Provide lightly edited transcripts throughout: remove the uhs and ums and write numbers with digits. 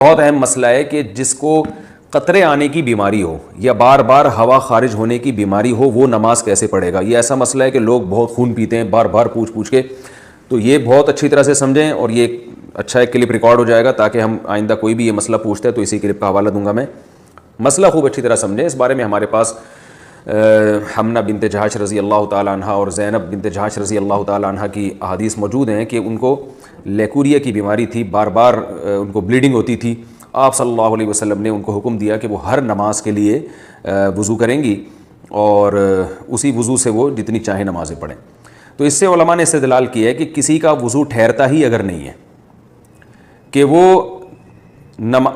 بہت اہم مسئلہ ہے کہ جس کو قطرے آنے کی بیماری ہو یا بار بار ہوا خارج ہونے کی بیماری ہو وہ نماز کیسے پڑھے گا. یہ ایسا مسئلہ ہے کہ لوگ بہت خون پیتے ہیں بار بار پوچھ کے, تو یہ بہت اچھی طرح سے سمجھیں اور یہ اچھا ایک کلپ ریکارڈ ہو جائے گا تاکہ ہم آئندہ کوئی بھی یہ مسئلہ پوچھتے ہیں تو اسی کلپ کا حوالہ دوں گا میں. مسئلہ خوب اچھی طرح سمجھیں. اس بارے میں ہمارے پاس حمنہ بنت جہش رضی اللہ تعالیٰ عنہ اور زینب بنت جہش رضی اللہ تعالیٰ عنہ کی احادیث موجود ہیں کہ ان کو لیکوریا کی بیماری تھی, بار بار ان کو بلیڈنگ ہوتی تھی. آپ صلی اللہ علیہ وسلم نے ان کو حکم دیا کہ وہ ہر نماز کے لیے وضو کریں گی اور اسی وضو سے وہ جتنی چاہیں نمازیں پڑھیں. تو اس سے علماء نے استدلال کیا ہے کہ کسی کا وضو ٹھہرتا ہی اگر نہیں ہے کہ وہ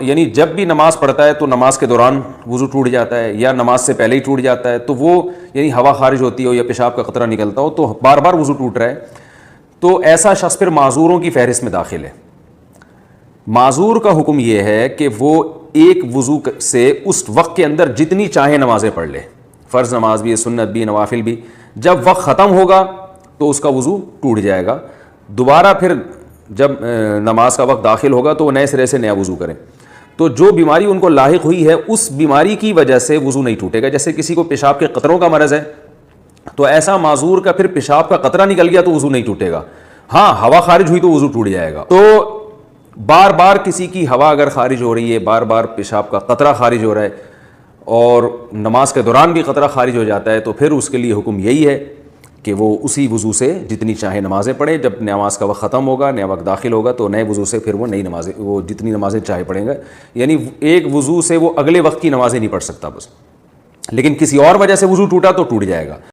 یعنی جب بھی نماز پڑھتا ہے تو نماز کے دوران وضو ٹوٹ جاتا ہے یا نماز سے پہلے ہی ٹوٹ جاتا ہے, تو وہ یعنی ہوا خارج ہوتی ہو یا پیشاب کا قطرہ نکلتا ہو تو بار بار وضو ٹوٹ رہا ہے, تو ایسا شخص پھر معذوروں کی فہرست میں داخل ہے. معذور کا حکم یہ ہے کہ وہ ایک وضو سے اس وقت کے اندر جتنی چاہے نمازیں پڑھ لے, فرض نماز بھی, سنت بھی, نوافل بھی. جب وقت ختم ہوگا تو اس کا وضو ٹوٹ جائے گا. دوبارہ پھر جب نماز کا وقت داخل ہوگا تو وہ نئے سرے سے نیا وضو کریں. تو جو بیماری ان کو لاحق ہوئی ہے اس بیماری کی وجہ سے وضو نہیں ٹوٹے گا. جیسے کسی کو پیشاب کے قطروں کا مرض ہے تو ایسا معذور کا پھر پیشاب کا قطرہ نکل گیا تو وضو نہیں ٹوٹے گا. ہاں ہوا خارج ہوئی تو وضو ٹوٹ جائے گا. تو بار بار کسی کی ہوا اگر خارج ہو رہی ہے, بار بار پیشاب کا قطرہ خارج ہو رہا ہے اور نماز کے دوران بھی قطرہ خارج ہو جاتا ہے, تو پھر اس کے لیے حکم یہی ہے کہ وہ اسی وضو سے جتنی چاہے نمازیں پڑھیں. جب نماز کا وقت ختم ہوگا, نیا وقت داخل ہوگا تو نئے وضو سے پھر وہ نئی نمازیں, وہ جتنی نمازیں چاہے پڑھیں گا. یعنی ایک وضو سے وہ اگلے وقت کی نمازیں نہیں پڑھ سکتا بس, لیکن کسی اور وجہ سے وضو ٹوٹا تو ٹوٹ جائے گا.